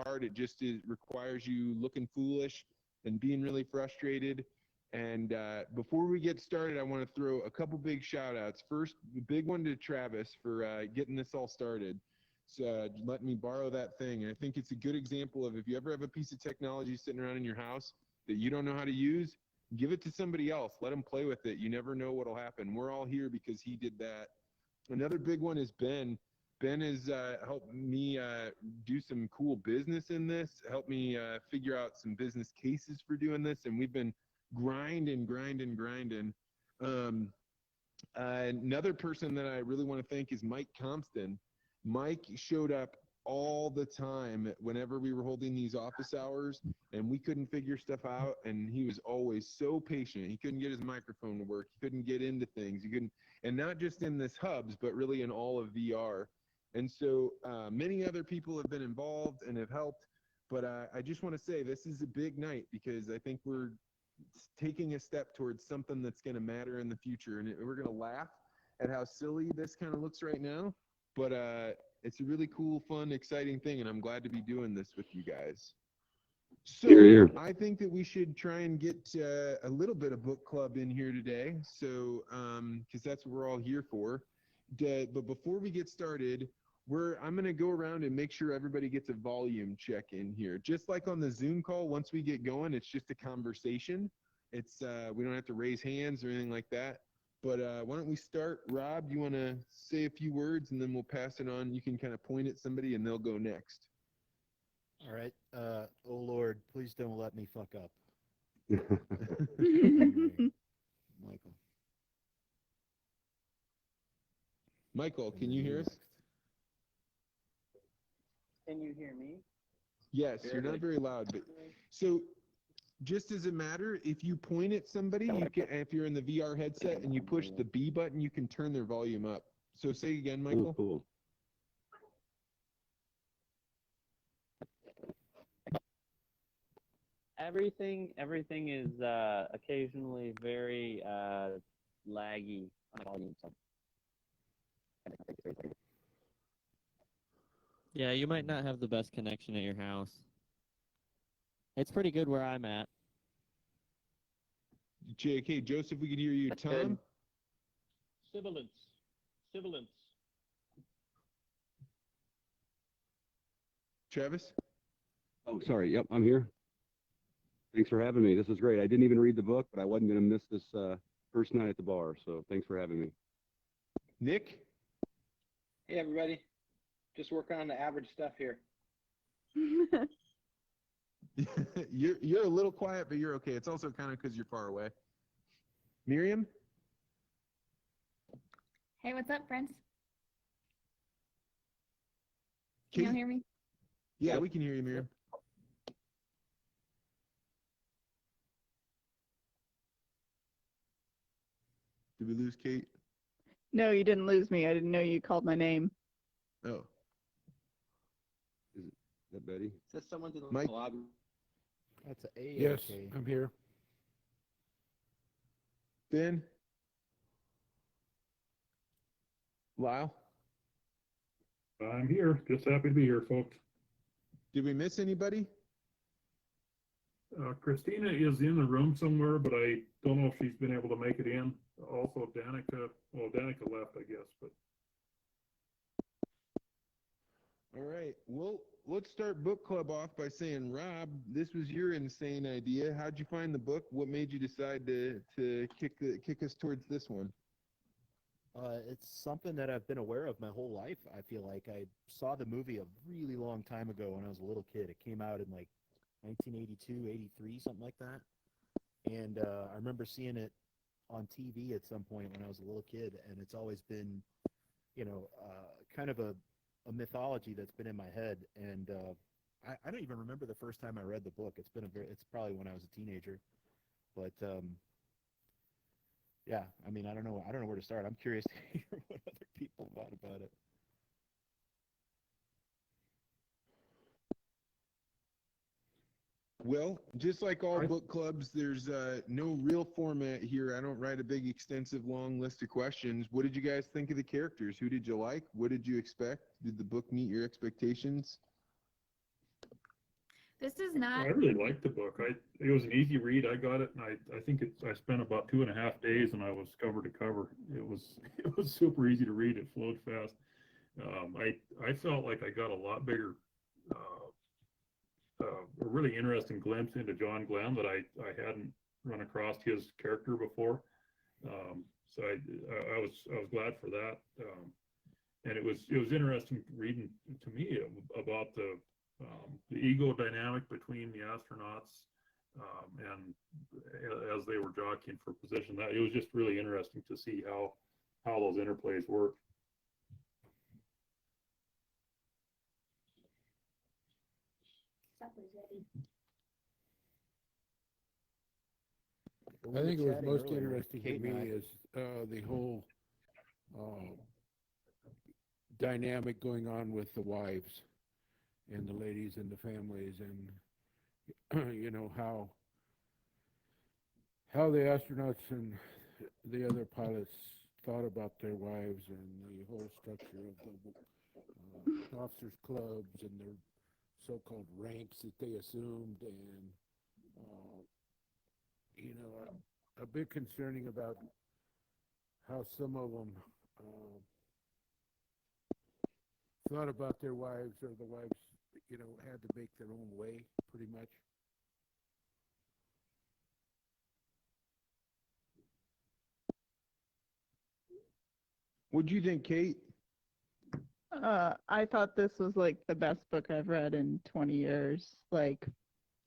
hard. It requires you looking foolish and being really frustrated. And before we get started, I want to throw a couple big shout outs. First, the big one to Travis for getting this all started. So letting me borrow that thing. And I think it's a good example of, if you ever have a piece of technology sitting around in your house that you don't know how to use, give it to somebody else. Let them play with it. You never know what'll happen. We're all here because he did that. Another big one is Ben. Ben has helped me do some cool business in this, helped me figure out some business cases for doing this, and we've been grinding. Another person that I really want to thank is Mike Compston. Mike showed up all the time whenever we were holding these office hours and we couldn't figure stuff out, and he was always so patient. He couldn't get his microphone to work. He couldn't get into things. He couldn't, and not just in this hubs, but really in all of VR. And so many other people have been involved and have helped, but I just want to say this is a big night because I think we're taking a step towards something that's going to matter in the future, and we're going to laugh at how silly this kind of looks right now, but it's a really cool, fun, exciting thing, and I'm glad to be doing this with you guys. So here. I think that we should try and get a little bit of book club in here today, so because that's what we're all here for. But before we get started, I'm going to go around and make sure everybody gets a volume check in here. Just like on the Zoom call, once we get going, it's just a conversation. It's we don't have to raise hands or anything like that. But why don't we start? Rob, you want to say a few words, and then we'll pass it on. You can kind of point at somebody, and they'll go next. All right. Oh, Lord, please don't let me fuck up. Michael. Michael, can you hear us? Can you hear me? Yes, you're not very loud. But so just as a matter, if you point at somebody, you can, if you're in the VR headset and you push the B button, you can turn their volume up. So say again, Michael. Oh, cool. Everything is occasionally very laggy on the volume. So. Yeah, you might not have the best connection at your house. It's pretty good where I'm at. JK, Joseph, we can hear you. Tom? Sibilance. Travis? Oh, sorry. Yep, I'm here. Thanks for having me. This is great. I didn't even read the book, but I wasn't going to miss this first night at the bar, so thanks for having me. Nick? Hey, everybody. Just working on the average stuff here. You're a little quiet, but you're okay. It's also kind of because you're far away. Miriam? Hey, what's up, friends? Can y'all hear me? Yeah, we can hear you, Miriam. Did we lose Kate? No, you didn't lose me. I didn't know you called my name. Oh. Is that Betty? Says someone's in the Mike? lobby. That's a Yes, okay. I'm here. Ben? Lyle? I'm here. Just happy to be here, folks. Did we miss anybody? Christina is in the room somewhere, but I don't know if she's been able to make it in. Also, Danica, well, Danica left, I guess, but. All right. Well, let's start book club off by saying, Rob, this was your insane idea. How'd you find the book? What made you decide to kick us towards this one? It's something that I've been aware of my whole life. I feel like I saw the movie a really long time ago when I was a little kid. It came out in like 1982, 83, something like that. And I remember seeing it on TV at some point when I was a little kid, and it's always been, kind of a mythology that's been in my head. And I don't even remember the first time I read the book. It's probably when I was a teenager. But yeah, I mean, I don't know where to start. I'm curious to hear what other people thought about it. Well, just like all book clubs, there's no real format here. I don't write a big, extensive, long list of questions. What did you guys think of the characters? Who did you like? What did you expect? Did the book meet your expectations? This is I not. really liked the book. It was an easy read. I got it, and I think I spent about 2.5 days, and I was cover to cover. It was it was super easy to read. It flowed fast. I felt like I got a lot bigger, a really interesting glimpse into John Glenn that I hadn't run across his character before. So I was glad for that. And it was interesting reading to me about the ego dynamic between the astronauts and as they were jockeying for position. That it was just really interesting to see how those interplays work. Supper's ready. We I were think it was chatting most earlier, interesting to Kate and me I. is the whole dynamic going on with the wives and the ladies and the families, and you know how the astronauts and the other pilots thought about their wives, and the whole structure of the officers' clubs and their so-called ranks that they assumed, and you know, a bit concerning about how some of them thought about their wives, or the wives, you know, had to make their own way, pretty much. What'd you think, Kate? I thought this was like the best book I've read in 20 years. Like,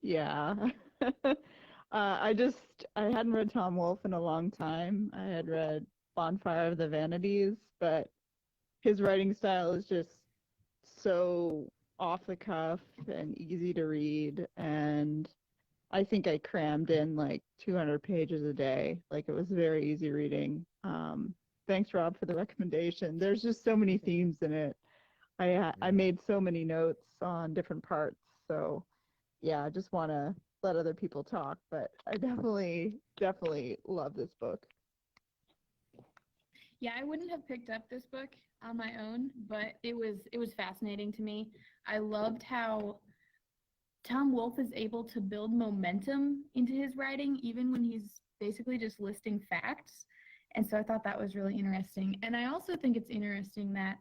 yeah. I hadn't read Tom Wolfe in a long time. I had read Bonfire of the Vanities, but his writing style is just so off the cuff and easy to read. And I think I crammed in like 200 pages a day. Like, it was very easy reading. Thanks, Rob, for the recommendation. There's just so many themes in it. I made so many notes on different parts. So yeah, I just want to let other people talk, but I definitely love this book. Yeah, I wouldn't have picked up this book on my own, but it was fascinating to me. I loved how Tom Wolfe is able to build momentum into his writing, even when he's basically just listing facts. And so I thought that was really interesting. And I also think it's interesting that,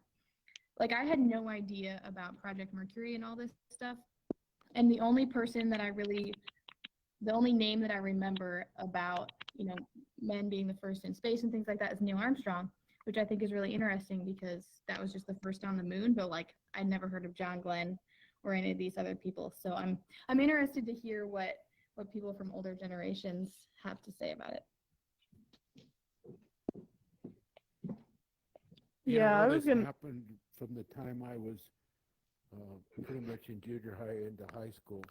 like, I had no idea about Project Mercury and all this stuff. And the only name that I remember about, men being the first in space and things like that is Neil Armstrong, which I think is really interesting because that was just the first on the moon. But like, I'd never heard of John Glenn or any of these other people. So I'm interested to hear what people from older generations have to say about it. Yeah, I was this gonna. happened from the time I was pretty much in junior high into high school.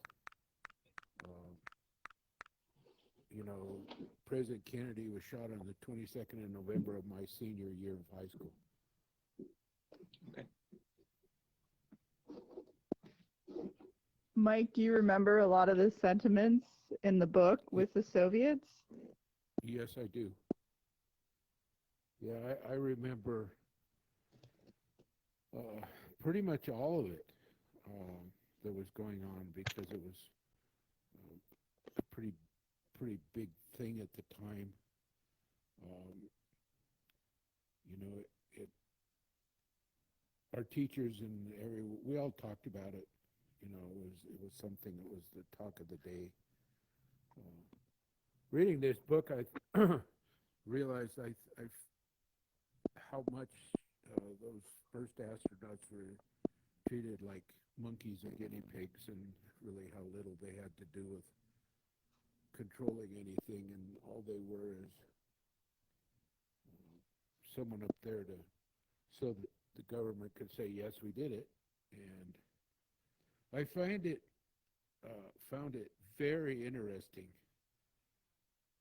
President Kennedy was shot on the 22nd of November of my senior year of high school. Mike, do you remember a lot of the sentiments in the book with the Soviets? Yes, I do. Yeah, I remember pretty much all of it that was going on, because it was a pretty big thing at the time. Our teachers and we all talked about it. It was something that was the talk of the day. Reading this book, I realized how much those first astronauts were treated like monkeys or guinea pigs, and really how little they had to do with controlling anything, and all they were is someone up there so that the government could say, yes, we did it. And I found it very interesting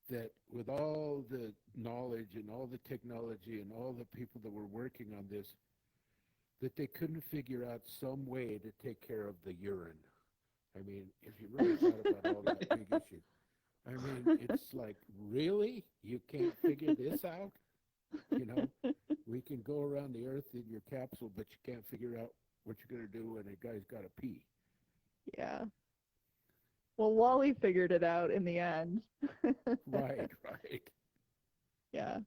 that with all the knowledge and all the technology and all the people that were working on this, that they couldn't figure out some way to take care of the urine. I mean, if you really thought about all that big issue. I mean, it's like, really? You can't figure this out? We can go around the Earth in your capsule, but you can't figure out what you're going to do when a guy's got to pee. Yeah. Well, Wally figured it out in the end. Right. Yeah.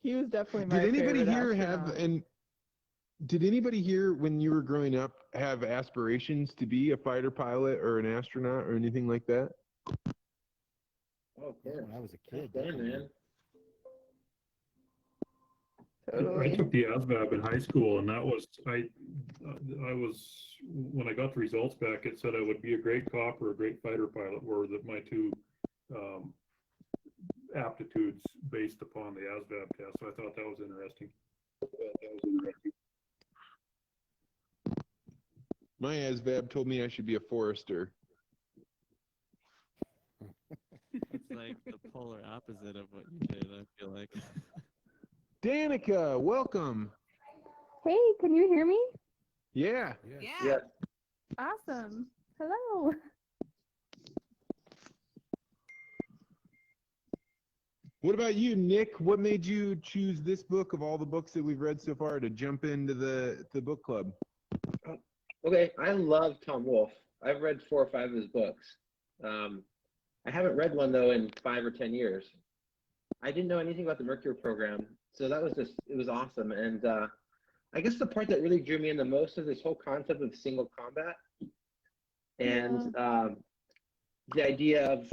He was definitely Did my anybody favorite here astronaut. did anybody here when you were growing up have aspirations to be a fighter pilot or an astronaut or anything like that? Oh, of course. When I was a kid, Fun, definitely. man. I Totally. took the ASVAB in high school, and that was I was when I got the results back, it said I would be a great cop or a great fighter pilot were my two aptitudes based upon the ASVAB test. So I thought that was interesting. My ASVAB told me I should be a forester. It's like the polar opposite of what you did, I feel like. Danica, welcome. Hey, can you hear me? Yeah. Yeah. Awesome. Hello. What about you, Nick? What made you choose this book of all the books that we've read so far to jump into the book club? Okay, I love Tom Wolfe. I've read 4 or 5 of his books. I haven't read one though in 5 or 10 years. I didn't know anything about the Mercury program, so that was it was awesome. And I guess the part that really drew me in the most is this whole concept of single combat and the idea of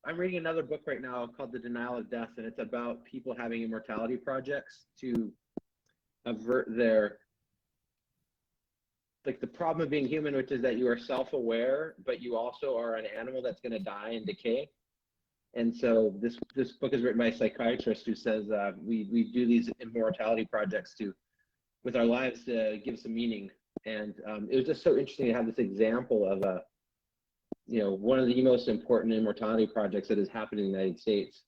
I'm reading another book right now called The Denial of Death, and it's about people having immortality projects to avert their the problem of being human, which is that you are self-aware, but you also are an animal that's going to die and decay. And so this book is written by a psychiatrist who says we do these immortality projects with our lives to give some meaning. And it was just so interesting to have this example of one of the most important immortality projects that has happened in the United States.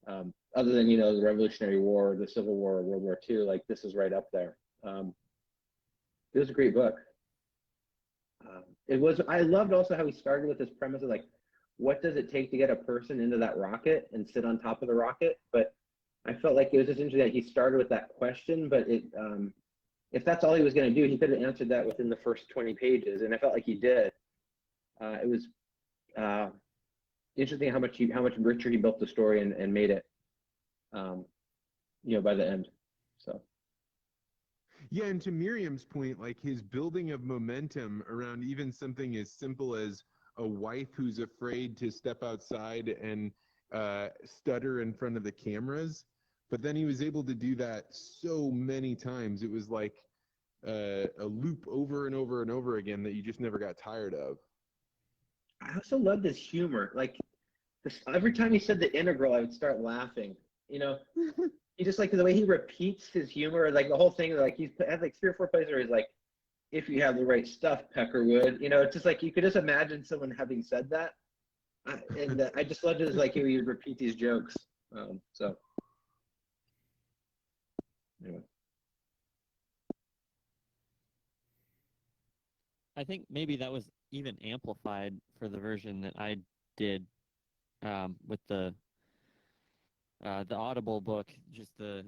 Other than the Revolutionary War, the Civil War, World War II, like this is right up there. It was a great book. I loved also how he started with this premise of what does it take to get a person into that rocket and sit on top of the rocket? But I felt like it was just interesting that he started with that question, but if that's all he was going to do, he could have answered that within the first 20 pages, and I felt like he did. It was interesting how much richer he built the story and made it, by the end. So. Yeah, and to Miriam's point, his building of momentum around even something as simple as a wife who's afraid to step outside and stutter in front of the cameras, but then he was able to do that so many times. It was like a loop over and over and over again that you just never got tired of. I also loved his humor. Every time he said the integral, I would start laughing. He just the way he repeats his humor, the whole thing. He's had 3 or 4 places where he's like, "If you have the right stuff, Peckerwood." It's just you could just imagine someone having said that. I just loved it he would repeat these jokes. So anyway. I think maybe that was even amplified for the version that I did with the Audible book. Just the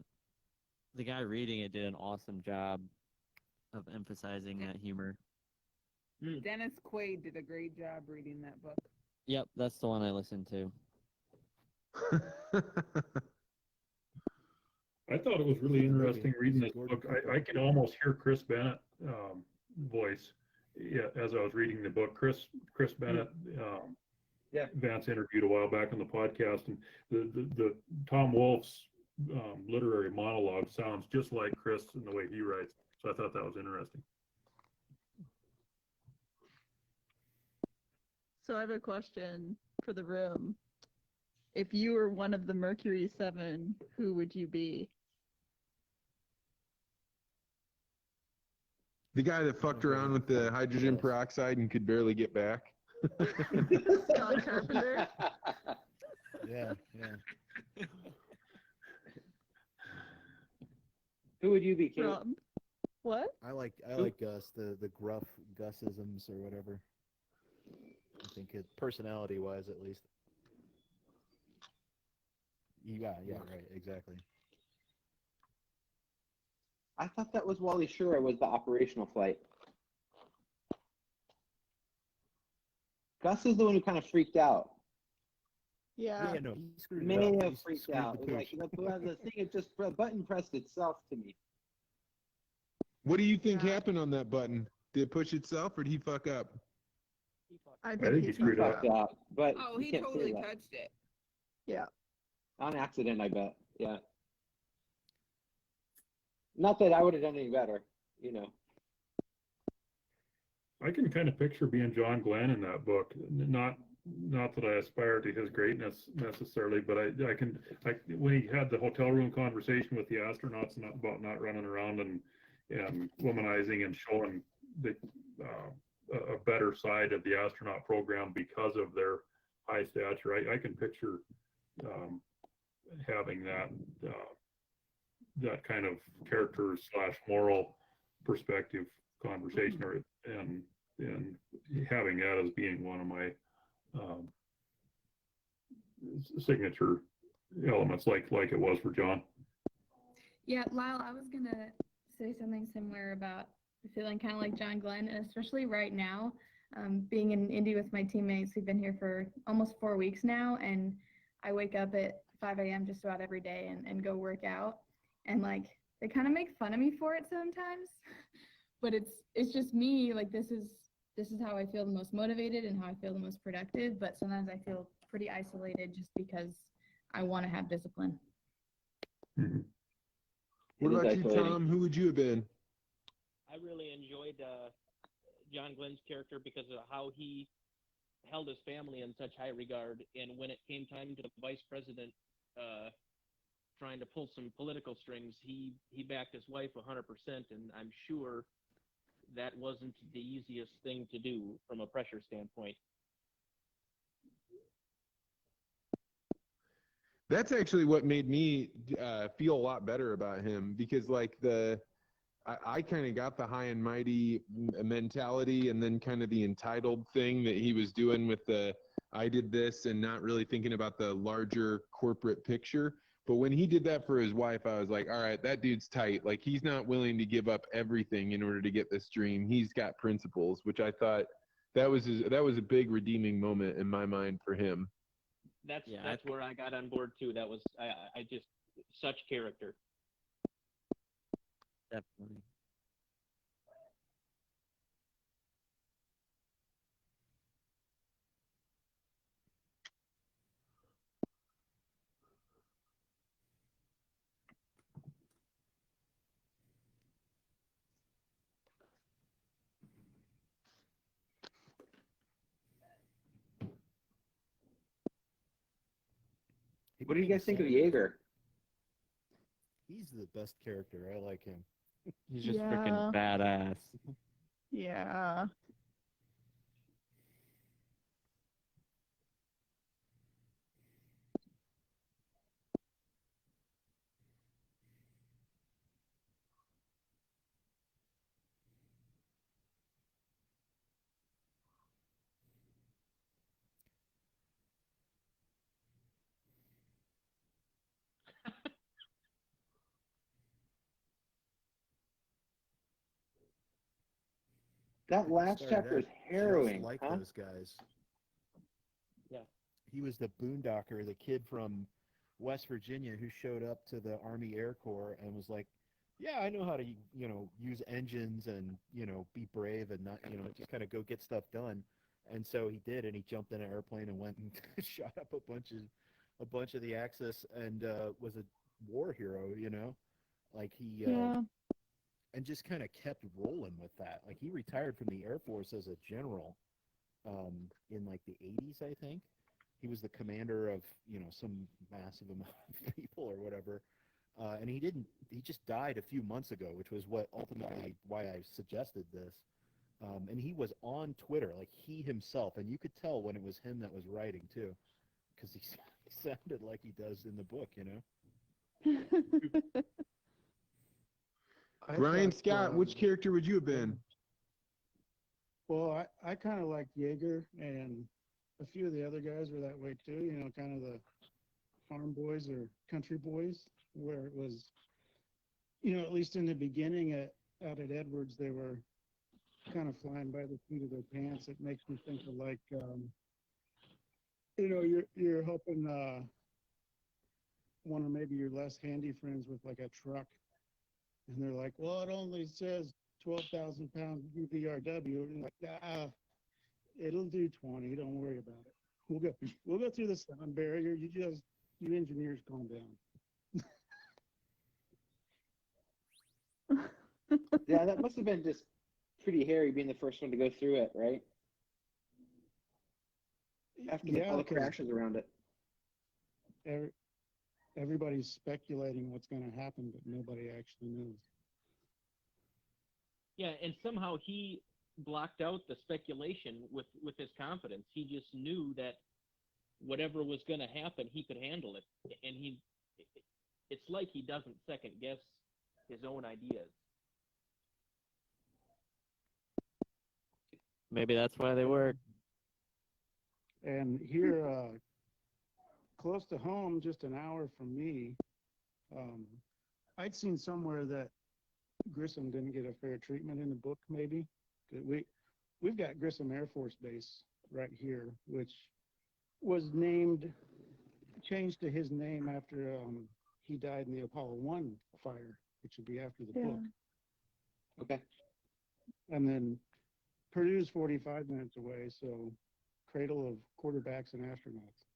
guy reading it did an awesome job of emphasizing that humor. Dennis Quaid did a great job reading that book. Yep, that's the one I listened to. I thought it was really interesting reading this book. I could almost hear Chris Bennett voice as I was reading the book. Chris Bennett, Vance interviewed a while back on the podcast, and the Tom Wolfe's literary monologue sounds just like Chris in the way he writes. So I thought that was interesting. So I have a question for the room. If you were one of the Mercury 7, who would you be? The guy that fucked around with the hydrogen peroxide and could barely get back. John Carpenter? Yeah. Who would you be, Kate? Rob. What? I like Gus, the gruff Gusisms or whatever. I think personality-wise, at least. Yeah, right, exactly. I thought that was Wally Schur was the operational flight. Gus is the one who kind of freaked out. Yeah. Yeah, no, he screwed it May up. have He freaked screwed out. the It was like pooch. the thing, it just button pressed itself to me. What do you think Yeah. happened on that button? Did it push itself, or did he fuck up? I think think he he screwed fucked up. up. Out, but Oh, you he can't say totally that. touched it. Yeah. On accident, I bet. Yeah. Not that I would have done any better, you know. I can kind of picture being John Glenn in that book. Not that I aspire to his greatness necessarily, but when he had the hotel room conversation with the astronauts about not running around and womanizing and showing the a better side of the astronaut program because of their high stature. I can picture having that kind of character / moral perspective conversation, and having that as being one of my signature elements, like it was for John. Yeah, Lyle, I was gonna say something similar about feeling kind of like John Glenn, and especially right now, being in Indy with my teammates. We've been here for almost 4 weeks now, and I wake up at 5 a.m. just about every day and go work out. And like they kind of make fun of me for it sometimes, but it's just me. Like this is how I feel the most motivated and how I feel the most productive. But sometimes I feel pretty isolated just because I want to have discipline. Mm-hmm. What about you, Tom? Who would you have been? I really enjoyed John Glenn's character because of how he held his family in such high regard. And when it came time to the vice president trying to pull some political strings, he backed his wife 100%. And I'm sure that wasn't the easiest thing to do from a pressure standpoint. That's actually what made me feel a lot better about him, because like I kind of got the high and mighty mentality, and then kind of the entitled thing that he was doing with the I did this and not really thinking about the larger corporate picture. But when he did that for his wife, I was like, all right, that dude's tight. Like he's not willing to give up everything in order to get this dream. He's got principles, which I thought that was a big redeeming moment in my mind for him. That's where I got on board too. That was I just such character. Definitely. What do you guys think of Jaeger? He's the best character. I like him. He's just Yeah. freaking badass. Yeah. That last Started chapter out is harrowing, just like huh? those guys. Yeah. He was the boondocker, the kid from West Virginia who showed up to the Army Air Corps and was like, yeah, I know how to, use engines and, be brave and not, just kind of go get stuff done. And so he did, and he jumped in an airplane and went and shot up a bunch of the Axis, and was a war hero, like he Yeah. and just kind of kept rolling with that. Like he retired from the Air Force as a general in like the 80s, I think. He was the commander of, some massive amount of people or whatever. And he just died a few months ago, which was what ultimately why I suggested this. And he was on Twitter, like he himself, and you could tell when it was him that was writing too, because he sounded like he does in the book, Brian Scott, which character would you have been? Well, I kind of liked Jaeger, and a few of the other guys were that way too, kind of the farm boys or country boys, where it was, at least in the beginning out at Edwards, they were kind of flying by the seat of their pants. It makes me think of like, you know, you're helping one or maybe your less handy friends with like a truck, and they're like, well, it only says 12,000 pound UVRW. And like, it'll do 20. Don't worry about it. We'll go through the sound barrier. You engineers calm down. Yeah, that must have been just pretty hairy being the first one to go through it, right? After all the crashes around it. Everybody's speculating what's going to happen, but nobody actually knows. Yeah, and somehow he blocked out the speculation with his confidence. He just knew that whatever was going to happen, he could handle it, and it's like he doesn't second guess his own ideas. Maybe that's why they work. And here, close to home, just an hour from me, I'd seen somewhere that Grissom didn't get a fair treatment in the book, maybe. We've got Grissom Air Force Base right here, which was changed to his name after he died in the Apollo 1 fire, which would be after the book. Okay. And then Purdue's 45 minutes away, so cradle of quarterbacks and astronauts.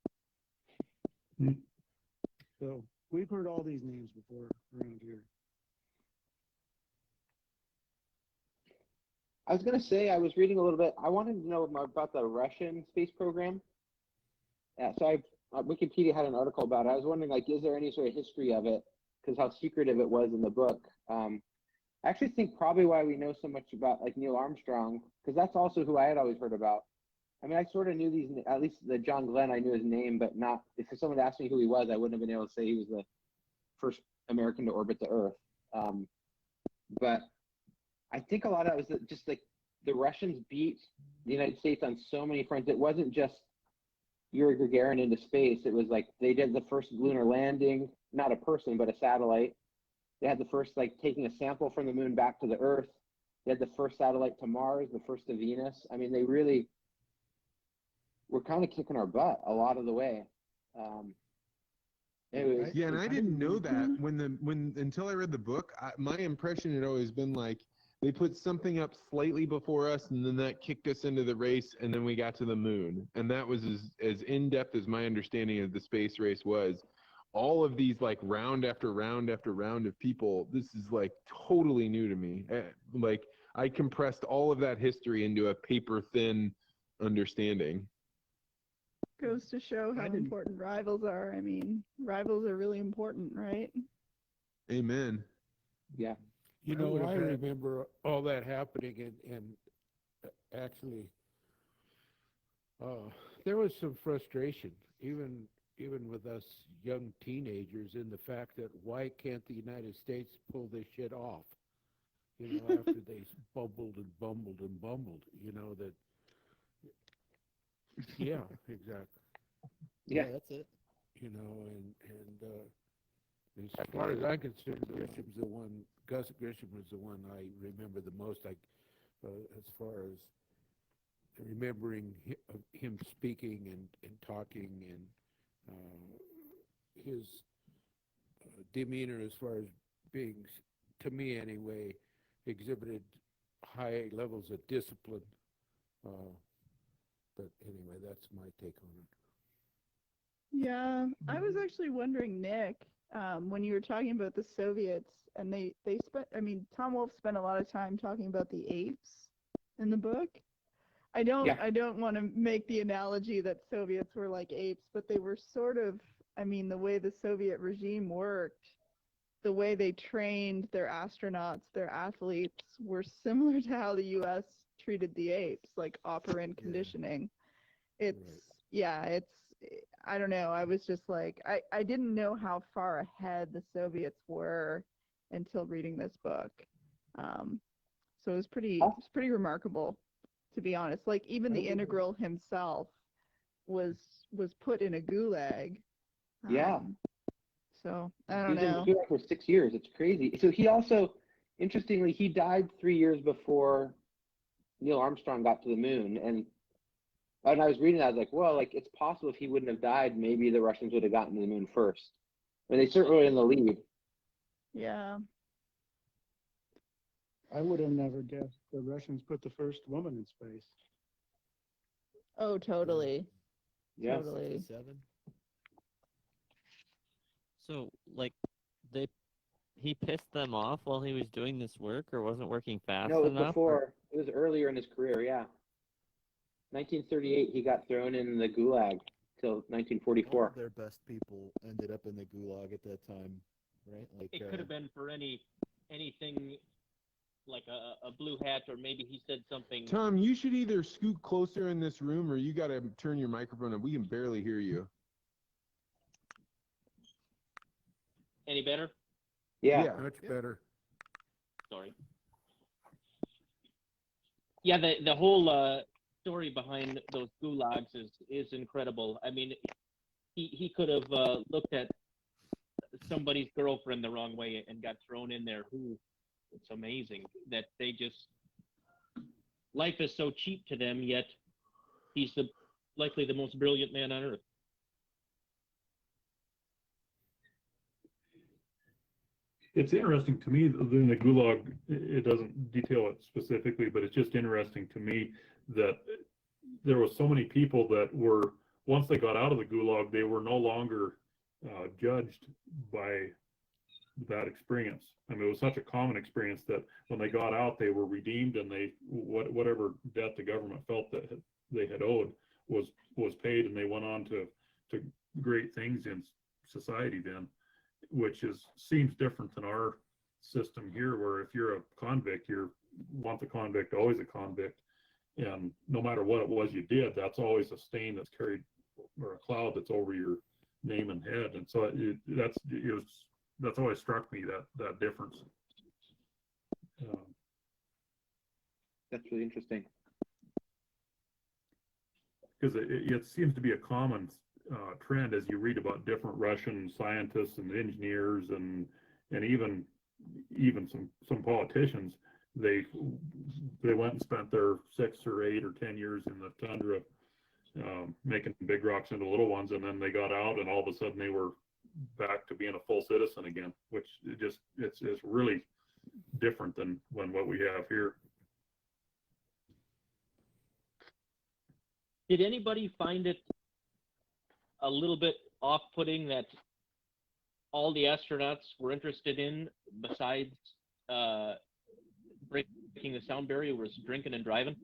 So we've heard all these names before around here. I was going to say, I was reading a little bit. I wanted to know more about the Russian space program. Yeah, so Wikipedia had an article about it. I was wondering, like, is there any sort of history of it? Because how secretive it was in the book. I actually think probably why we know so much about, like, Neil Armstrong, because that's also who I had always heard about. I mean, I sort of knew these, at least the John Glenn, I knew his name, but not, if someone asked me who he was, I wouldn't have been able to say he was the first American to orbit the Earth. But I think a lot of it was just like the Russians beat the United States on so many fronts. It wasn't just Yuri Gagarin into space. It was like they did the first lunar landing, not a person, but a satellite. They had the first, like, taking a sample from the moon back to the Earth. They had the first satellite to Mars, the first to Venus. I mean, they really were kind of kicking our butt a lot of the way. Yeah, and I didn't know that until I read the book. My impression had always been like they put something up slightly before us, and then that kicked us into the race, and then we got to the moon, and that was as in depth as my understanding of the space race was. All of these, like, round after round after round of people, this is like totally new to me. Like, I compressed all of that history into a paper thin understanding. Goes to show how important rivals are. I mean, rivals are really important, right? Amen. Yeah. You know, I remember all that happening, and actually, there was some frustration, even with us young teenagers, in the fact that why can't the United States pull this shit off? You know, after they bumbled and bumbled and bumbled, you know, that. Yeah, exactly. Yeah, that's it. You know, and as far as I'm concerned, Gus Grisham was the one I remember the most. As far as remembering him speaking and talking, and his demeanor, as far as being, to me anyway, exhibited high levels of discipline. But anyway, that's my take on it. Yeah, I was actually wondering, Nick, when you were talking about the Soviets, and they spent, I mean, Tom Wolfe spent a lot of time talking about the apes in the book. I don't want to make the analogy that Soviets were like apes, but they were sort of, I mean, the way the Soviet regime worked, the way they trained their astronauts, their athletes, were similar to how the U.S. treated the apes, like operant conditioning. It's, I don't know. I was just like, I didn't know how far ahead the Soviets were until reading this book. So it was pretty remarkable, to be honest. Like, even the integral himself was put in a gulag. Yeah. So I don't know. He was in the gulag for 6 years. It's crazy. So he also, interestingly, he died 3 years before Neil Armstrong got to the moon. And I was reading that, I was like, well, like it's possible if he wouldn't have died, maybe the Russians would have gotten to the moon first. I mean, they certainly were in the lead. Yeah. I would have never guessed the Russians put the first woman in space. Oh, totally. Yeah. Totally. 7. So, like, he pissed them off while he was doing this work, or wasn't working fast No, it was enough? before. It was earlier in his career, yeah. 1938, he got thrown in the Gulag till All 1944. of their best people ended up in the gulag at that time, right? Like It could have been for anything like a blue hat, or maybe he said something. Tom, you should either scoot closer in this room or you got to turn your microphone up. We can barely hear you. Any better? Yeah. Much better. Sorry. Yeah, the whole story behind those gulags is incredible. I mean, he could have looked at somebody's girlfriend the wrong way and got thrown in there. It's amazing that they just, life is so cheap to them, yet he's likely the most brilliant man on earth. It's interesting to me that in the Gulag, it doesn't detail it specifically, but it's just interesting to me that there was so many people that were, once they got out of the Gulag, they were no longer judged by that experience. I mean, it was such a common experience that when they got out, they were redeemed, and they whatever debt the government felt that they had owed was paid, and they went on to great things in society then, which seems different than our system here, where if you're a convict, you want the convict always a convict, and no matter what it was you did, that's always a stain that's carried, or a cloud that's over your name and head. And so that's always struck me, that difference. That's really interesting. Because it seems to be a common trend as you read about different Russian scientists and engineers and even some politicians. They went and spent their 6 or 8 or 10 years in the tundra making big rocks into little ones, and then they got out, and all of a sudden they were back to being a full citizen again, which it's really different than what we have here. Did anybody find it a little bit off-putting that all the astronauts were interested in, besides breaking the sound barrier, was drinking and driving?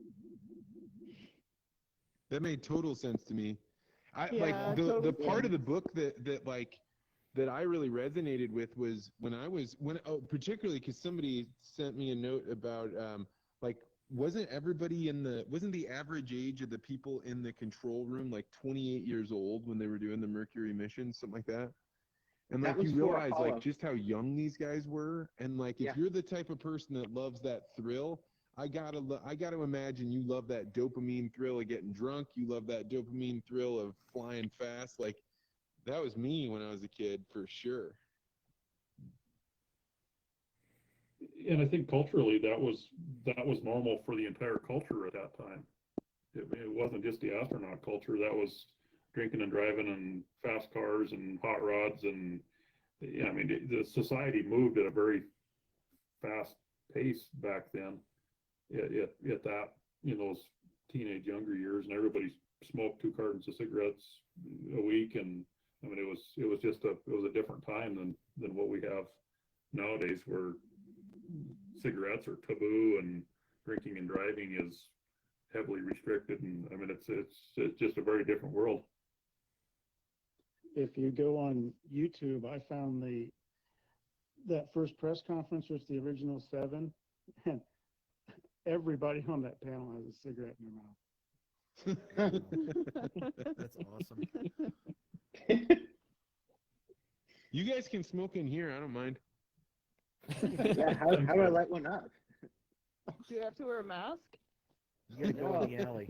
That made total sense to me. Yeah, The part of the book that I really resonated with was particularly because somebody sent me a note about wasn't the average age of the people in the control room like 28 years old when they were doing the Mercury mission, something like that? And That like you was for realize Apollo. like just how young these guys were, and like if you're the type of person that loves that thrill, I gotta imagine you love that dopamine thrill of getting drunk. You love that dopamine thrill of flying fast. Like that was me when I was a kid, for sure. And I think culturally that was normal for the entire culture at that time. It wasn't just the astronaut culture. That was drinking and driving and fast cars and hot rods, and I mean the society moved at a very fast pace back then. At that, in those teenage younger years, and everybody smoked 2 cartons of cigarettes a week, and I mean it was a different time than what we have nowadays, where cigarettes are taboo and drinking and driving is heavily restricted, and I mean it's just a very different world. If you go on YouTube, I found that first press conference with the original 7, and everybody on that panel has a cigarette in their mouth. That's awesome. You guys can smoke in here. I don't mind. Yeah, how do I light one up? Do you have to wear a mask? You gotta go in the alley.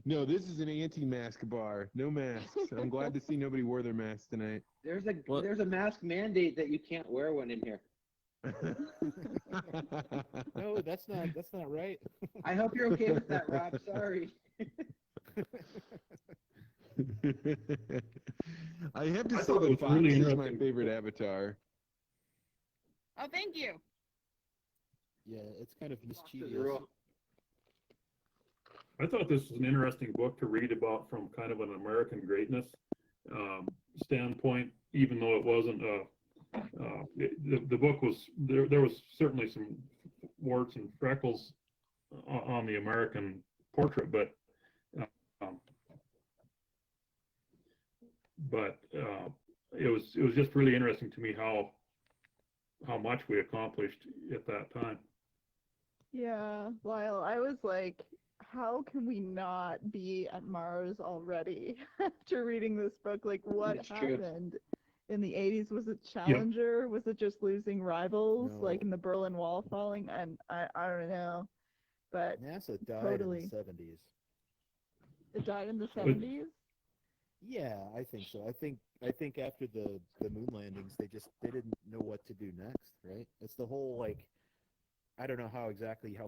No, this is an anti-mask bar. No masks. I'm glad to see nobody wore their masks tonight. There's a mask mandate that you can't wear one in here. No, that's not right. I hope you're okay with that, Rob. Sorry. I have to I say thought it the was fox really is my interesting. favorite avatar. Oh, thank you. Yeah, it's kind of mischievous. I thought this was an interesting book to read about from kind of an American greatness standpoint, even though it wasn't the book was there was certainly some warts and freckles on the American portrait, but um, it was just really interesting to me how much we accomplished at that time. Yeah, Lyle, I was like, how can we not be at Mars already after reading this book? Like, what It's true. happened in the 80s? Was it Challenger? Was it just losing rivals, like in the Berlin Wall falling? And I don't know, but NASA died totally. in the 70s. It died in the 70s? Yeah, I think so. I think after the moon landings, they didn't know what to do next, right? It's the whole like, I don't know how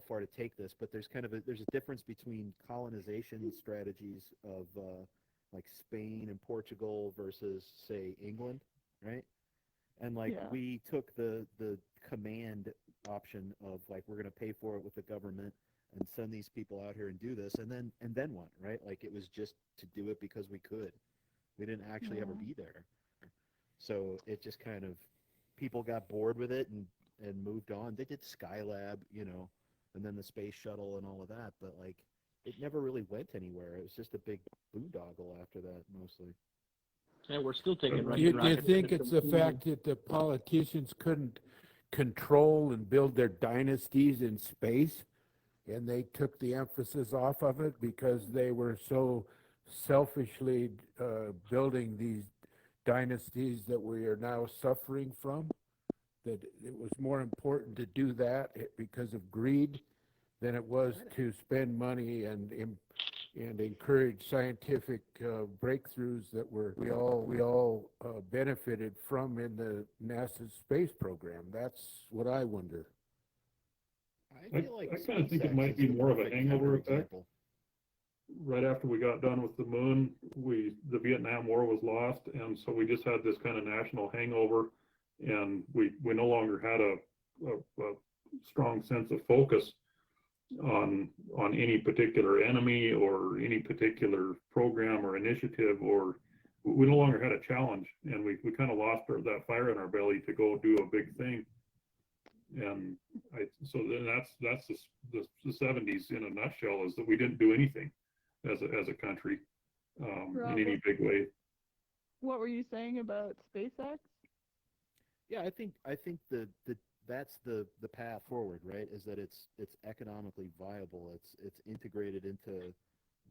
far to take this, but there's a difference between colonization strategies of like Spain and Portugal versus say England, right? And like we took the command option of like we're going to pay for it with the government and send these people out here and do this, and then what, right? Like it was just to do it because we could. We didn't actually ever be there. So it just kind of people got bored with it and moved on. They did Skylab, and then the space shuttle and all of that, but like it never really went anywhere. It was just a big boondoggle after that, mostly. Yeah, we're still taking Do Russian you rockets. think it's the fact that the politicians couldn't control and build their dynasties in space, and they took the emphasis off of it because they were so selfishly building these dynasties that we are now suffering from? That it was more important to do that because of greed than it was to spend money and encourage scientific breakthroughs that we all benefited from in the NASA space program. That's what I wonder. I feel like I kind of think it SpaceX might is be the more of a perfect hangover effect. counterexample. Right after we got done with the moon, the Vietnam War was lost, and so we just had this kind of national hangover, and we no longer had a strong sense of focus on any particular enemy or any particular program or initiative, or we no longer had a challenge, and we kind of lost that fire in our belly to go do a big thing. And so then that's the 70s in a nutshell, is that we didn't do anything as a country in any big way. What were you saying about SpaceX? Yeah, I think that's the path forward, right? Is that it's economically viable. It's integrated into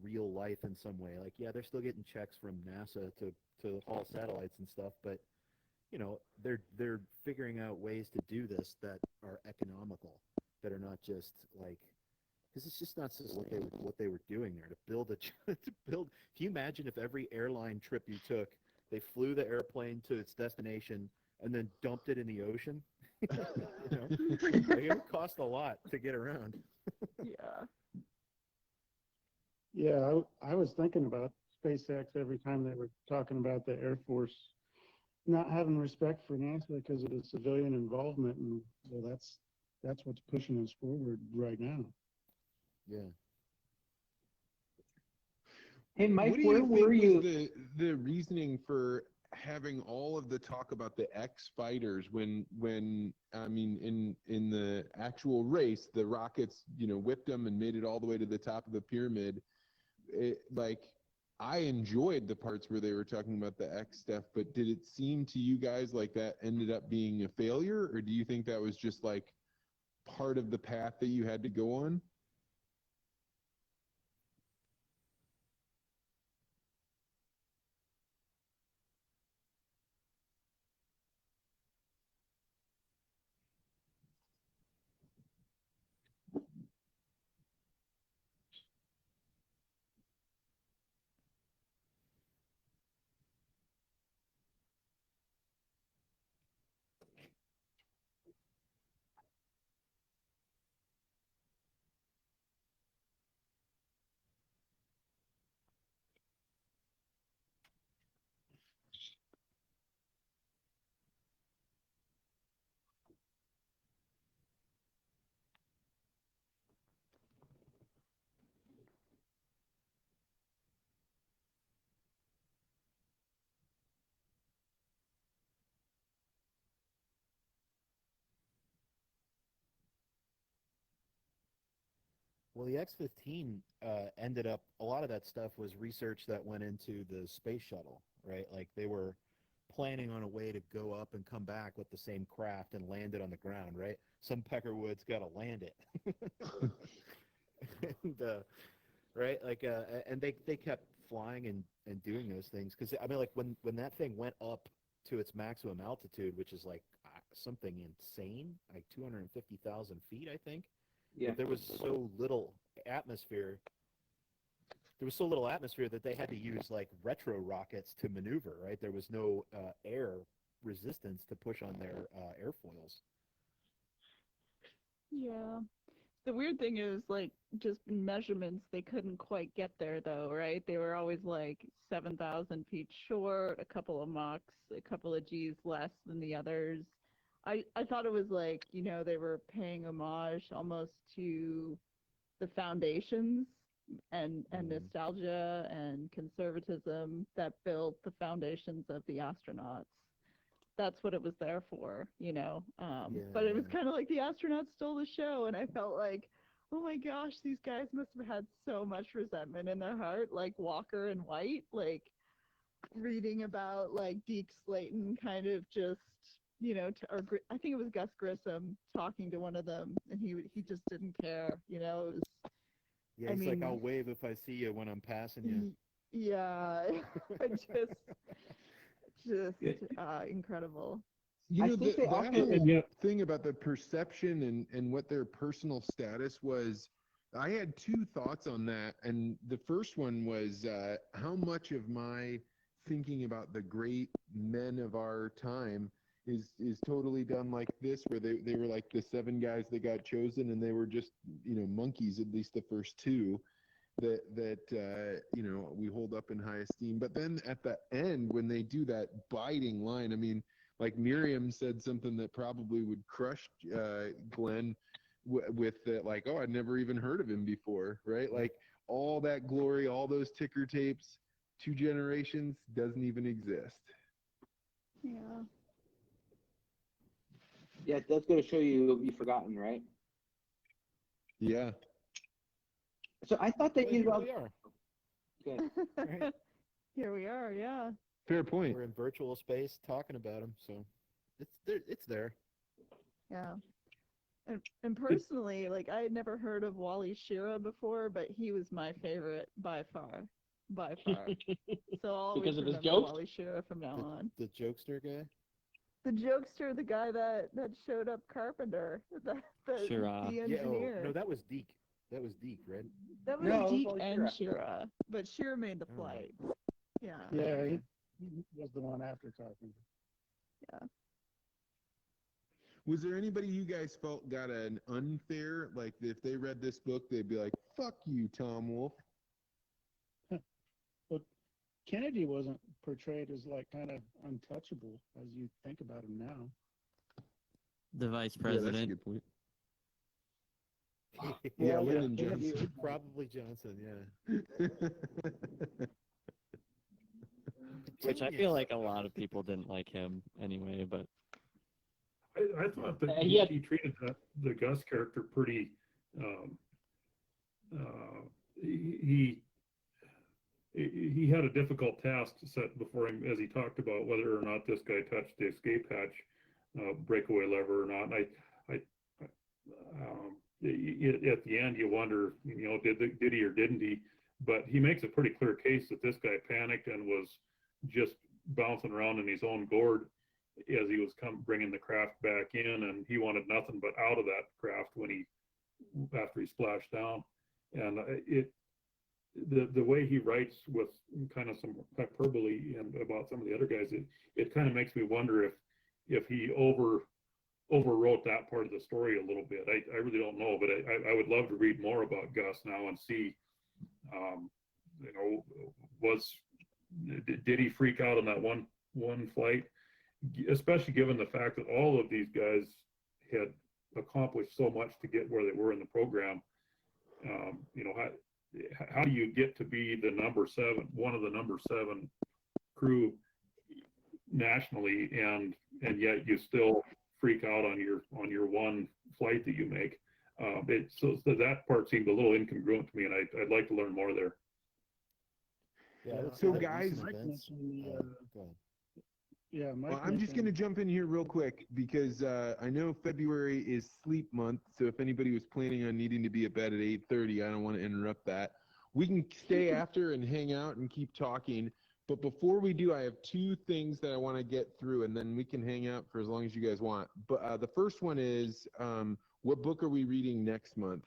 real life in some way. Like, yeah, they're still getting checks from NASA to haul satellites and stuff, but they're figuring out ways to do this that are economical, that are not just like, because it's just not just what they were doing there to build to build. Can you imagine if every airline trip you took, they flew the airplane to its destination and then dumped it in the ocean? Like, it would cost a lot to get around. Yeah. Yeah, I was thinking about SpaceX every time they were talking about the Air Force not having respect for NASA because of the civilian involvement, and well, that's what's pushing us forward right now. Yeah. Hey, Mike, What do where you were think you? was the reasoning for having all of the talk about the X fighters when I mean in the actual race the rockets whipped them and made it all the way to the top of the pyramid? Like, I enjoyed the parts where they were talking about the X stuff, but did it seem to you guys like that ended up being a failure, or do you think that was just like part of the path that you had to go on? Well, the X-15 ended up, a lot of that stuff was research that went into the space shuttle, right? Like they were planning on a way to go up and come back with the same craft and land it on the ground, right? Some Peckerwood's got to land it. and, right? Like, and they kept flying and doing those things. Because, I mean, like when that thing went up to its maximum altitude, which is like something insane, like 250,000 feet, I think. Yeah. But there was so little atmosphere. There was so little atmosphere that they had to use like retro rockets to maneuver, right? There was no air resistance to push on their airfoils. Yeah. The weird thing is, like, just measurements, they couldn't quite get there, though, right? They were always, like, 7,000 feet short, a couple of Machs, a couple of Gs less than the others. I thought it was, like, you know, they were paying homage almost to the foundations and nostalgia and conservatism that built the foundations of the astronauts. That's what it was there for, you know. But it was kind of like the astronauts stole the show, and I felt like, oh my gosh, these guys must have had so much resentment in their heart, like Walker and White, like reading about like Deke Slayton kind of just, you know, I think it was Gus Grissom talking to one of them, and he just didn't care, you know. It was, yeah, he's like, I'll wave if I see you when I'm passing you. Yeah, just incredible. You know, think the they also- whole thing about the perception and what their personal status was, I had two thoughts on that. And the first one was how much of my thinking about the great men of our time is totally done like this, where they were like the 7 guys that got chosen, and they were just, you know, monkeys, at least the first 2. That you know, we hold up in high esteem. But then at the end, when they do that biting line, I mean, like Miriam said something that probably would crush Glenn with that, like, oh, I'd never even heard of him before, right? Like all that glory, all those ticker tapes, 2 generations, doesn't even exist. Yeah. Yeah, that's going to show you you've forgotten, right? Yeah. So I thought that you Here we are. Okay. Right? Here we are, yeah. Fair point. We're in virtual space talking about him, so it's there. It's there. Yeah. And personally, like, I had never heard of Wally Schirra before, but he was my favorite by far. By far. So I'll always Because of his remember jokes? Wally Schirra from now on. The jokester guy? The jokester, the guy that showed up Carpenter, the Yeah, engineer. no, that was Deke. That was Deke, right? That was No, it was Deke Wally and Schirra. Schirra, but Schirra made the flight. Yeah. Yeah, he was the one after Carpenter. Yeah. Was there anybody you guys felt got an unfair, like if they read this book, they'd be like, fuck you, Tom Wolfe? But Kennedy wasn't portrayed as like kind of untouchable as you think about him now. The vice Yeah, that's a president. good point. Yeah, Yeah, Lyndon Kennedy- Johnson. Probably Johnson, yeah. Which I feel like a lot of people didn't like him anyway, but I thought that He had- he treated the Gus character pretty. He had a difficult task set before him, as he talked about whether or not this guy touched the escape hatch breakaway lever or not. At the end, you wonder, you know, did he or didn't he? But he makes a pretty clear case that this guy panicked and was just bouncing around in his own gourd as he was bringing the craft back in, and he wanted nothing but out of that craft after he splashed down. And the way he writes with kind of some hyperbole and about some of the other guys, it kind of makes me wonder if he overwrote that part of the story a little bit. I really don't know, but I would love to read more about Gus now and see, you know, did he freak out on that one flight, especially given the fact that all of these guys had accomplished so much to get where they were in the program. You know, how do you get to be one of the number 7 crew nationally, and yet you still freak out on your one flight that you make? So that part seemed a little incongruent to me, and I'd like to learn more there. Yeah, let's So see the guys, recent Mike events. mentioned the, Go ahead. yeah, Mike well, I'm just going to mentioned- jump in here real quick because I know February is sleep month. So if anybody was planning on needing to be at bed at 8:30, I don't want to interrupt that. We can stay after and hang out and keep talking. But before we do, I have two things that I want to get through, and then we can hang out for as long as you guys want. But the first one is, what book are we reading next month?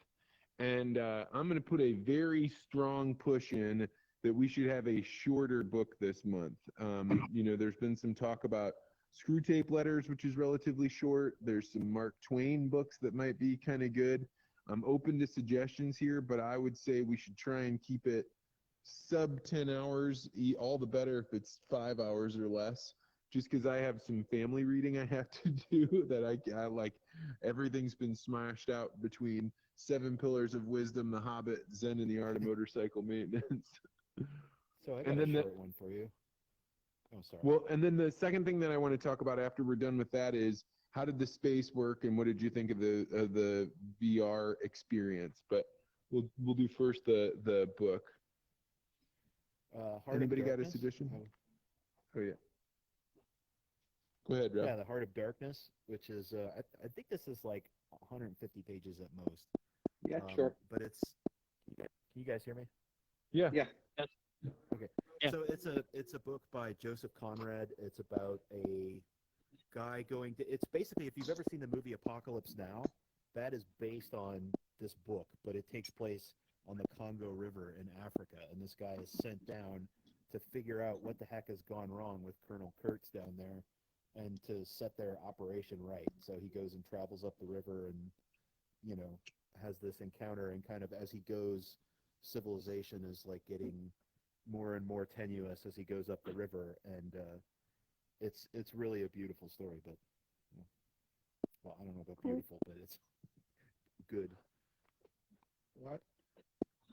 And I'm going to put a very strong push in that we should have a shorter book this month. There's been some talk about Screw Tape Letters, which is relatively short. There's some Mark Twain books that might be kind of good. I'm open to suggestions here, but I would say we should try and keep it sub 10 hours, all the better if it's 5 hours or less, just because I have some family reading I have to do that I like. Everything's been smashed out between Seven Pillars of Wisdom, The Hobbit, Zen and the Art of Motorcycle Maintenance. So I got And a then short one for you. Oh, sorry. Well, and then the second thing that I want to talk about after we're done with that is, how did the space work and what did you think of the VR experience? But we'll do first the book. Heart of Anybody got a Darkness? suggestion? Oh yeah. Go ahead, Rob. Yeah, The Heart of Darkness, which is I think this is like 150 pages at most. Yeah, sure. But it's. Can you guys hear me? Yeah. Yeah. Okay. Yeah. So it's a book by Joseph Conrad. It's about a guy going to. It's basically, if you've ever seen the movie Apocalypse Now, that is based on this book, but it takes place on the Congo River in Africa, and this guy is sent down to figure out what the heck has gone wrong with Colonel Kurtz down there, and to set their operation right. So he goes and travels up the river, and has this encounter, and kind of as he goes, civilization is like getting more and more tenuous as he goes up the river, and it's really a beautiful story. But well, I don't know about beautiful, but it's good. What?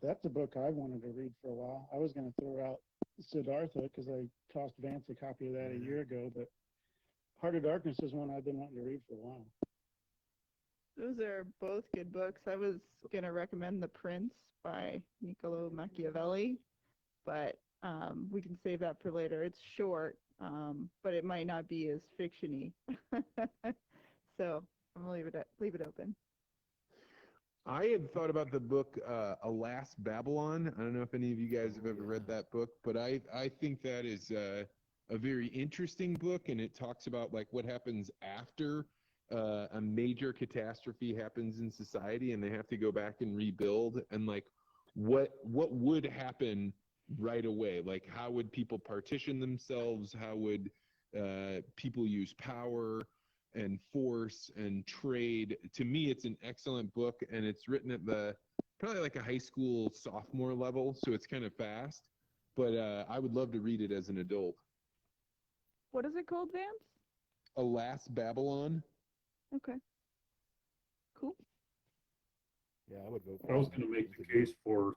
That's a book I wanted to read for a while. I was going to throw out Siddhartha because I tossed Vance a copy of that a year ago, but Heart of Darkness is one I've been wanting to read for a while. Those are both good books. I was going to recommend The Prince by Niccolo Machiavelli, but we can save that for later. It's short, but it might not be as fiction-y. So I'm going to leave it open. I had thought about the book Alas, Babylon. I don't know if any of you guys have ever read that book, but I think that is a very interesting book, and it talks about like what happens after a major catastrophe happens in society, and they have to go back and rebuild, and like what would happen right away. Like, how would people partition themselves? How would people use power and force and trade? To me, it's an excellent book, and it's written at the probably like a high school sophomore level, so it's kind of fast, but I would love to read it as an adult. What is it called, Vance? Alas, Babylon. Okay. Cool. Yeah, I would vote for I was that. going to make the case for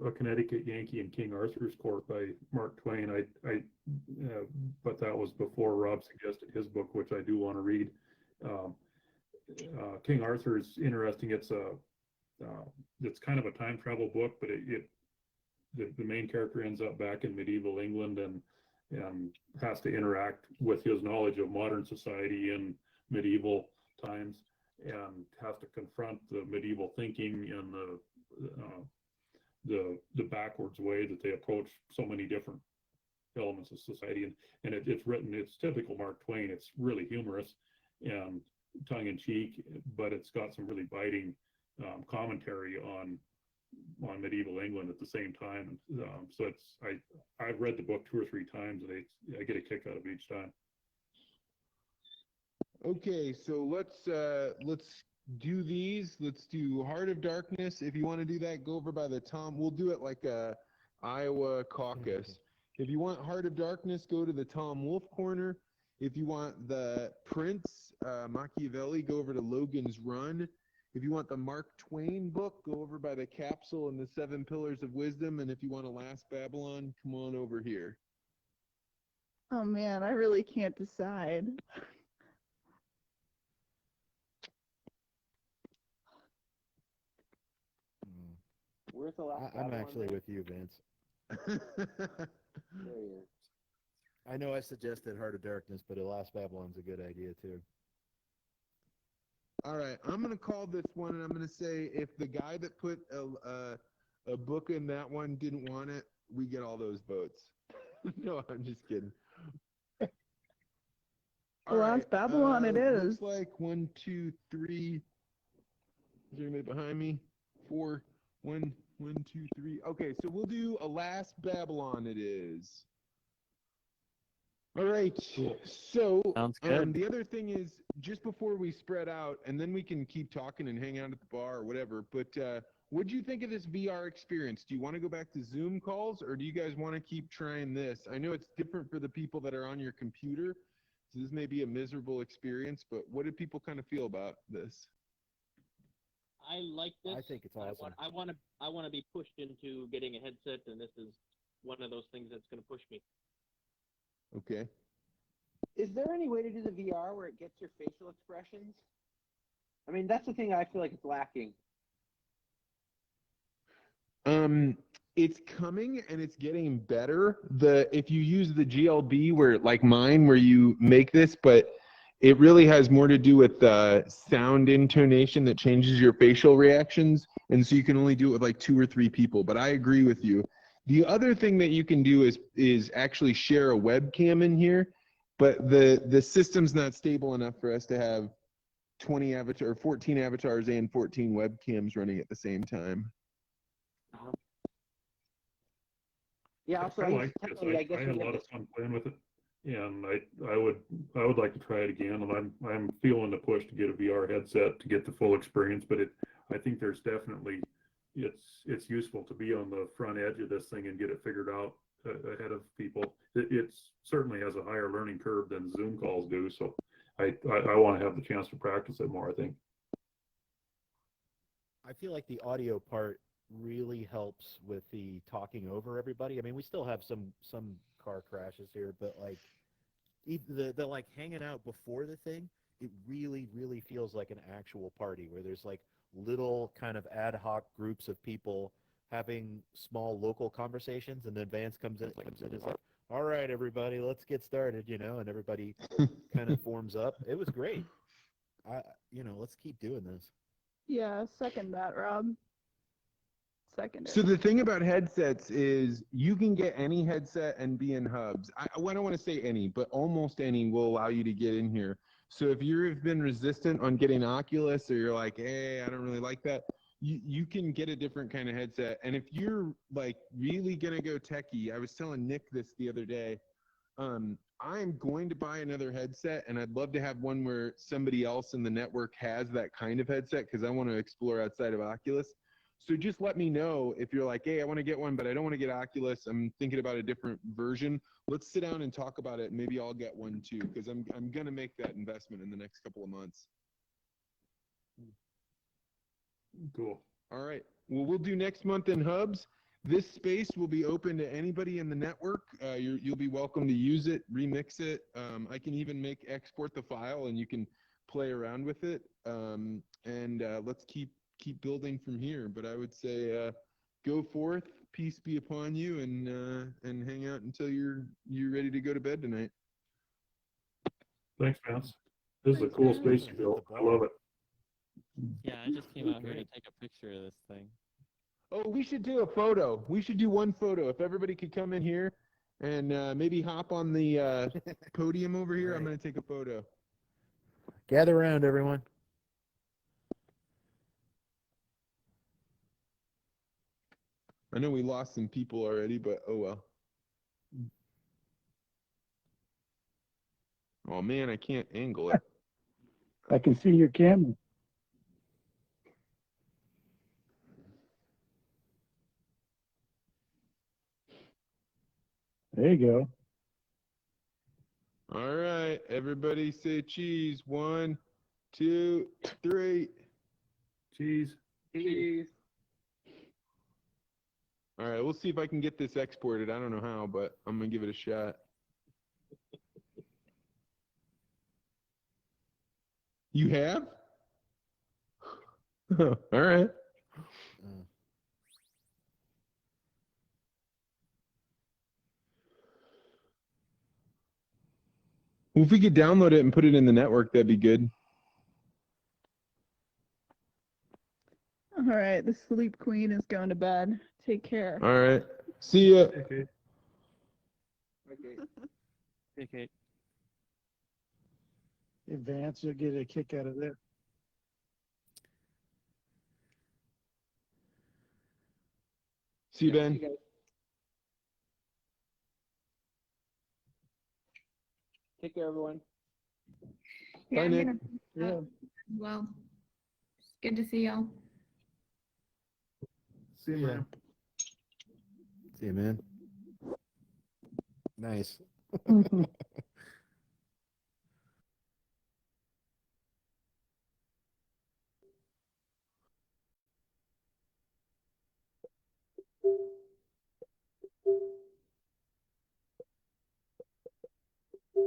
A Connecticut Yankee in King Arthur's Court by Mark Twain. But that was before Rob suggested his book, which I do want to read. King Arthur is interesting. It's kind of a time travel book, but the main character ends up back in medieval England and has to interact with his knowledge of modern society in medieval times, and has to confront the medieval thinking and the backwards way that they approach so many different elements of society. And it's typical Mark Twain. It's really humorous and tongue-in-cheek, but it's got some really biting commentary on medieval England at the same time. So I've read the book 2 or 3 times, and I get a kick out of each time. Okay, so let's do these. Let's do Heart of Darkness. If you want to do that, go over by the Tom. We'll do it like a Iowa caucus. If you want Heart of Darkness, go to the Tom Wolfe corner. If you want the Prince Machiavelli, go over to Logan's Run. If you want the Mark Twain book, go over by the Capsule and the Seven Pillars of Wisdom. And if you want Alas, Babylon, come on over here. Oh man, I really can't decide. Where's the last I'm Babylon actually bit? with you, Vince. There he is. I know I suggested Heart of Darkness, but The Last Babylon's a good idea too. All right, I'm gonna call this one, and I'm gonna say if the guy that put a book in that one didn't want it, we get all those votes. No, I'm just kidding. The Last Babylon it is. Looks like 1, 2, 3. Is there anybody behind me? 4. 1, 1, 2, 3. Okay, so we'll do A Last Babylon it is. All right. So Sounds good. the other thing is, just before we spread out, and then we can keep talking and hang out at the bar or whatever, but what do you think of this VR experience? Do you want to go back to Zoom calls, or do you guys want to keep trying this? I know it's different for the people that are on your computer, so this may be a miserable experience, but what do people kind of feel about this? I like this. I think it's awesome. I want to be pushed into getting a headset, and this is one of those things that's going to push me. Okay. Is there any way to do the VR where it gets your facial expressions? I mean, that's the thing I feel like it's lacking. It's coming and it's getting better. If you use the GLB where like mine where you make this, but it really has more to do with sound intonation that changes your facial reactions, and so you can only do it with like 2 or 3 people. But I agree with you. The other thing that you can do is actually share a webcam in here, but the system's not stable enough for us to have 14 avatars and 14 webcams running at the same time. Yeah, also, I like this. I had a lot of fun playing with it, and I would like to try it again. And I'm feeling the push to get a VR headset to get the full experience. But I think there's definitely it's useful to be on the front edge of this thing and get it figured out ahead of people. It certainly has a higher learning curve than Zoom calls do. So I want to have the chance to practice it more, I think. I feel like the audio part really helps with the talking over everybody. I mean, we still have some car crashes here, but like the like hanging out before the thing, it really feels like an actual party where there's like little kind of ad hoc groups of people having small local conversations, and then Vance comes in and is like, all right, everybody, let's get started, and everybody kind of forms up. It was great. Let's keep doing this. Yeah, second that, Rob. Second it. So the thing about headsets is you can get any headset and be in hubs. I don't want to say any, but almost any will allow you to get in here. So if you've been resistant on getting Oculus, or you're like, hey, I don't really like that, you can get a different kind of headset. And if you're like really gonna go techie, I was telling Nick this the other day, I'm going to buy another headset, and I'd love to have one where somebody else in the network has that kind of headset, because I want to explore outside of Oculus. So just let me know if you're like, hey, I want to get one, but I don't want to get Oculus. I'm thinking about a different version. Let's sit down and talk about it. Maybe I'll get one too, because I'm going to make that investment in the next couple of months. Cool. All right. Well, we'll do next month in hubs. This space will be open to anybody in the network. You'll be welcome to use it, remix it. I can even export the file, and you can play around with it. Let's keep building from here. But I would say go forth, peace be upon you, and hang out until you're ready to go to bed tonight. Thanks, Vance. This is a cool space you built. I love it. Yeah, I just came out here to take a picture of this thing. Oh, we should do a photo. We should do one photo. If everybody could come in here and maybe hop on the podium over here, right. I'm going to take a photo. Gather around, everyone. I know we lost some people already, but oh well. Oh man, I can't angle it. I can see your camera. There you go. All right, everybody say cheese. 1, 2, 3. Cheese. Cheese. All right, we'll see if I can get this exported. I don't know how, but I'm going to give it a shot. You have? All right. Well, if we could download it and put it in the network, that'd be good. All right, the sleep queen is going to bed. Take care. All right. See ya. Okay. Hey, Kate. Hey, Vance, you'll get a kick out of that. See you, Ben. Take care, everyone. Yeah, Bye, I'm Nick. gonna. Yeah. Well, it's good to see y'all. See you, man. See you, man. Nice.